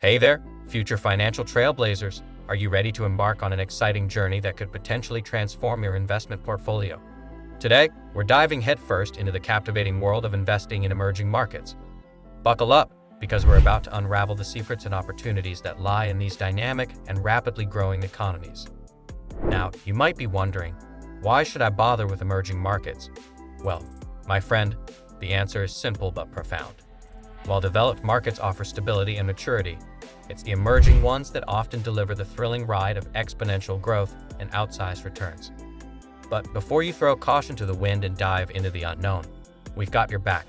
Hey there, future financial trailblazers. Are you ready to embark on an exciting journey that could potentially transform your investment portfolio? Today, we're diving headfirst into the captivating world of investing in emerging markets. Buckle up, because we're about to unravel the secrets and opportunities that lie in these dynamic and rapidly growing economies. Now, you might be wondering, why should I bother with emerging markets? Well, my friend, the answer is simple but profound. While developed markets offer stability and maturity, it's the emerging ones that often deliver the thrilling ride of exponential growth and outsized returns. But before you throw caution to the wind and dive into the unknown, we've got your back.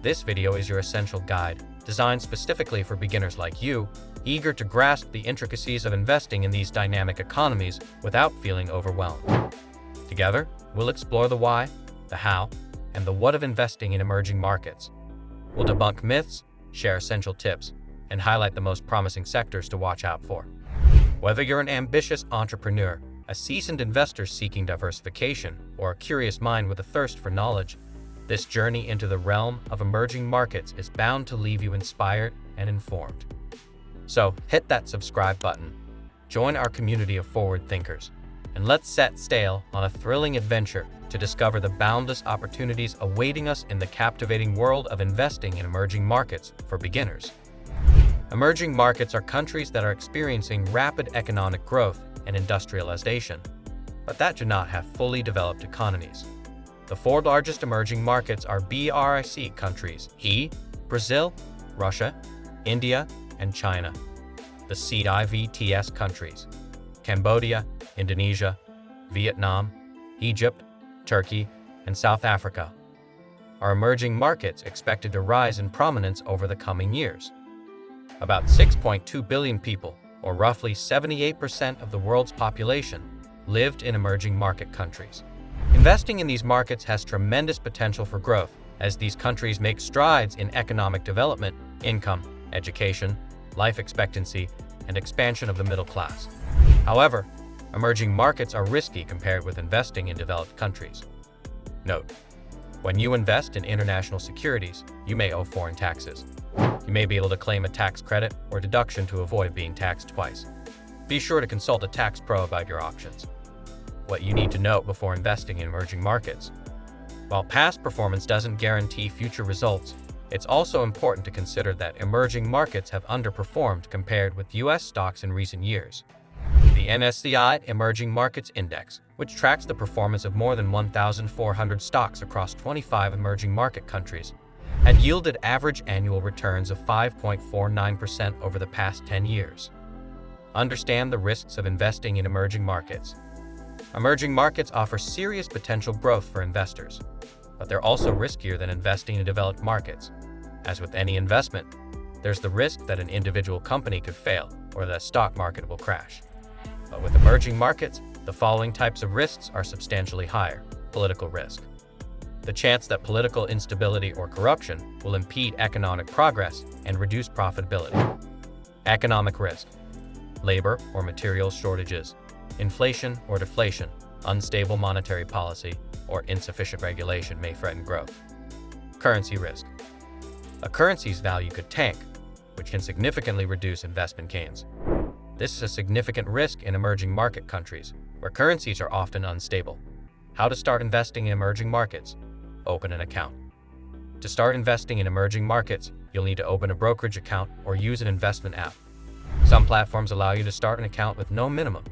This video is your essential guide, designed specifically for beginners like you, eager to grasp the intricacies of investing in these dynamic economies without feeling overwhelmed. Together, we'll explore the why, the how, and the what of investing in emerging markets. We'll debunk myths, share essential tips, and highlight the most promising sectors to watch out for. Whether you're an ambitious entrepreneur, a seasoned investor seeking diversification, or a curious mind with a thirst for knowledge, this journey into the realm of emerging markets is bound to leave you inspired and informed. So hit that subscribe button, join our community of forward thinkers, and let's set sail on a thrilling adventure to discover the boundless opportunities awaiting us in the captivating world of investing in emerging markets for beginners. Emerging markets are countries that are experiencing rapid economic growth and industrialization, but that do not have fully developed economies. The four largest emerging markets are BRIC countries: Brazil, Russia, India, and China. The CIVTS countries: Cambodia, Indonesia, Vietnam, Egypt, Turkey, and South Africa are emerging markets expected to rise in prominence over the coming years. About 6.2 billion people, or roughly 78% of the world's population, lived in emerging market countries. Investing in these markets has tremendous potential for growth as these countries make strides in economic development, income, education, life expectancy, and expansion of the middle class. However, emerging markets are risky compared with investing in developed countries. Note: when you invest in international securities, you may owe foreign taxes. You may be able to claim a tax credit or deduction to avoid being taxed twice. Be sure to consult a tax pro about your options. What you need to know before investing in emerging markets: while past performance doesn't guarantee future results, it's also important to consider that emerging markets have underperformed compared with U.S. stocks in recent years. The MSCI Emerging Markets Index, which tracks the performance of more than 1,400 stocks across 25 emerging market countries, had yielded average annual returns of 5.49% over the past 10 years. Understand the risks of investing in emerging markets. Emerging markets offer serious potential growth for investors, but they're also riskier than investing in developed markets. As with any investment, there's the risk that an individual company could fail or that a stock market will crash. But with emerging markets, the following types of risks are substantially higher. Political risk: the chance that political instability or corruption will impede economic progress and reduce profitability. Economic risk: labor or materials shortages, inflation or deflation, unstable monetary policy, or insufficient regulation may threaten growth. Currency risk: a currency's value could tank, which can significantly reduce investment gains. This is a significant risk in emerging market countries, where currencies are often unstable. How to start investing in emerging markets? Open an account. To start investing in emerging markets, you'll need to open a brokerage account or use an investment app. Some platforms allow you to start an account with no minimum,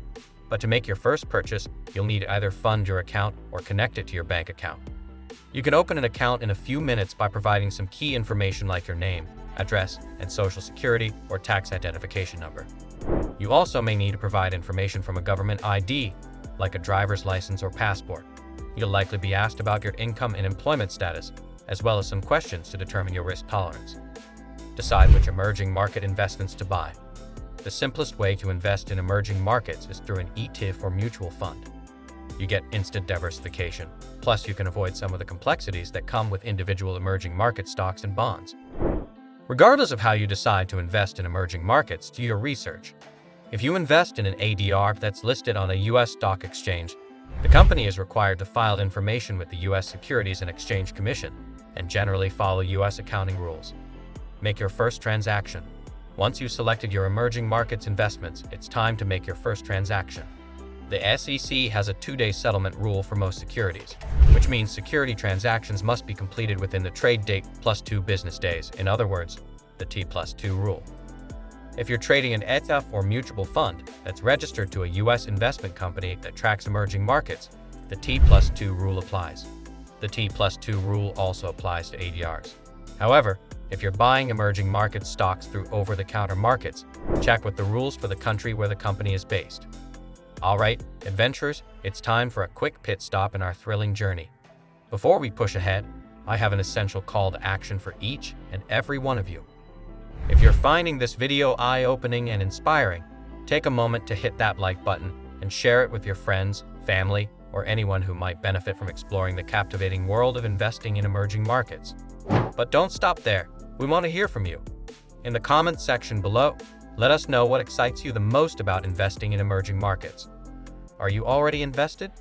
but to make your first purchase, you'll need to either fund your account or connect it to your bank account. You can open an account in a few minutes by providing some key information like your name, address, and social security or tax identification number. You also may need to provide information from a government ID, like a driver's license or passport. You'll likely be asked about your income and employment status, as well as some questions to determine your risk tolerance. Decide which emerging market investments to buy. The simplest way to invest in emerging markets is through an ETF or mutual fund. You get instant diversification, plus you can avoid some of the complexities that come with individual emerging market stocks and bonds. Regardless of how you decide to invest in emerging markets, do your research. If you invest in an ADR that's listed on a U.S. stock exchange, the company is required to file information with the U.S. Securities and Exchange Commission and generally follow U.S. accounting rules. Make your first transaction. Once you've selected your emerging markets investments, it's time to make your first transaction. The SEC has a 2-day settlement rule for most securities, which means security transactions must be completed within the trade date plus 2 business days. In other words, the T+2 rule. If you're trading an ETF or mutual fund that's registered to a U.S. investment company that tracks emerging markets, the T+2 rule applies. The T+2 rule also applies to ADRs. However, if you're buying emerging market stocks through over-the-counter markets, check with the rules for the country where the company is based. All right, adventurers, it's time for a quick pit stop in our thrilling journey. Before we push ahead, I have an essential call to action for each and every one of you. If you're finding this video eye-opening and inspiring, take a moment to hit that like button and share it with your friends, family, or anyone who might benefit from exploring the captivating world of investing in emerging markets. But don't stop there. We want to hear from you. In the comments section below, let us know what excites you the most about investing in emerging markets. Are you already invested?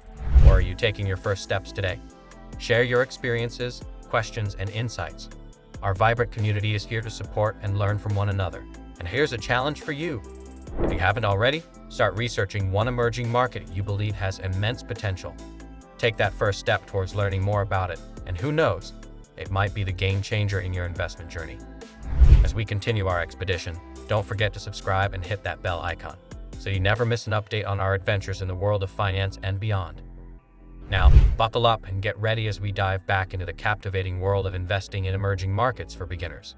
Or are you taking your first steps today? Share your experiences, questions, and insights. Our vibrant community is here to support and learn from one another. And here's a challenge for you. If you haven't already, start researching one emerging market you believe has immense potential. Take that first step towards learning more about it, and who knows, it might be the game changer in your investment journey. As we continue our expedition, don't forget to subscribe and hit that bell icon, so you never miss an update on our adventures in the world of finance and beyond. Now, buckle up and get ready as we dive back into the captivating world of investing in emerging markets for beginners.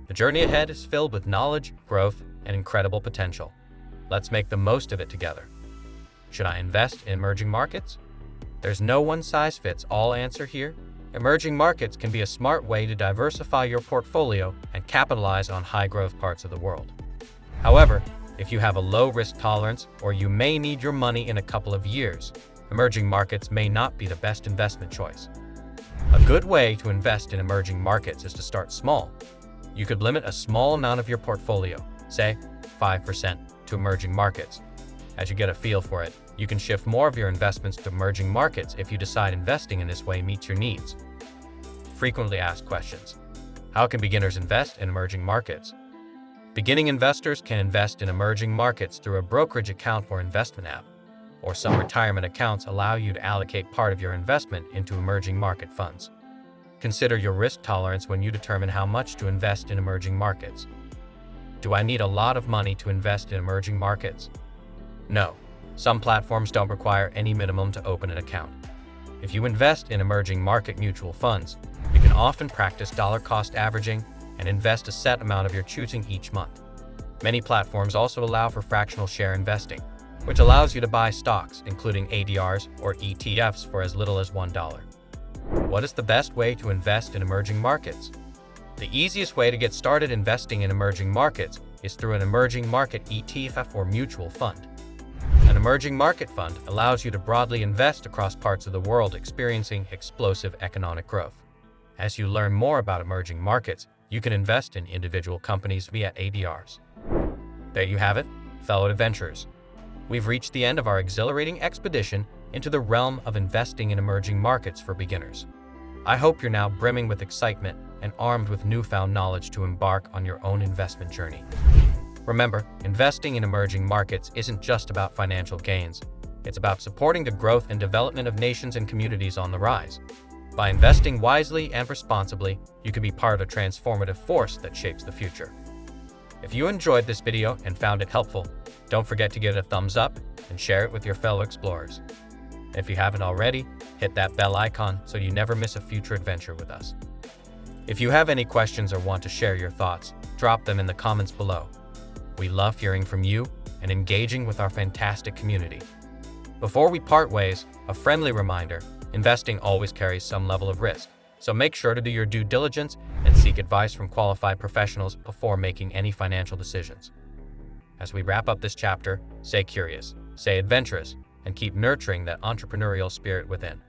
The journey ahead is filled with knowledge, growth, and incredible potential. Let's make the most of it together. Should I invest in emerging markets? There's no one-size-fits-all answer here. Emerging markets can be a smart way to diversify your portfolio and capitalize on high-growth parts of the world. However, if you have a low risk tolerance or you may need your money in a couple of years, emerging markets may not be the best investment choice. A good way to invest in emerging markets is to start small. You could limit a small amount of your portfolio, say 5%, to emerging markets. As you get a feel for it, you can shift more of your investments to emerging markets if you decide investing in this way meets your needs. Frequently asked questions. How can beginners invest in emerging markets? Beginning investors can invest in emerging markets through a brokerage account or investment app, or some retirement accounts allow you to allocate part of your investment into emerging market funds. Consider your risk tolerance when you determine how much to invest in emerging markets. Do I need a lot of money to invest in emerging markets? No. Some platforms don't require any minimum to open an account. If you invest in emerging market mutual funds, you can often practice dollar cost averaging and invest a set amount of your choosing each month. Many platforms also allow for fractional share investing, which allows you to buy stocks, including ADRs or ETFs, for as little as $1. What is the best way to invest in emerging markets? The easiest way to get started investing in emerging markets is through an emerging market ETF or mutual fund. An emerging market fund allows you to broadly invest across parts of the world experiencing explosive economic growth. As you learn more about emerging markets, you can invest in individual companies via ADRs. There you have it, fellow adventurers. We've reached the end of our exhilarating expedition into the realm of investing in emerging markets for beginners. I hope you're now brimming with excitement and armed with newfound knowledge to embark on your own investment journey. Remember, investing in emerging markets isn't just about financial gains. It's about supporting the growth and development of nations and communities on the rise. By investing wisely and responsibly, you can be part of a transformative force that shapes the future. If you enjoyed this video and found it helpful, don't forget to give it a thumbs up and share it with your fellow explorers. If you haven't already, hit that bell icon so you never miss a future adventure with us. If you have any questions or want to share your thoughts, drop them in the comments below. We love hearing from you and engaging with our fantastic community. Before we part ways, a friendly reminder, investing always carries some level of risk, so make sure to do your due diligence and seek advice from qualified professionals before making any financial decisions. As we wrap up this chapter, stay curious, stay adventurous, and keep nurturing that entrepreneurial spirit within.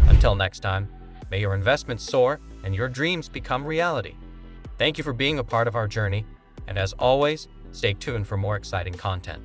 Until next time, may your investments soar and your dreams become reality. Thank you for being a part of our journey, and as always, stay tuned for more exciting content.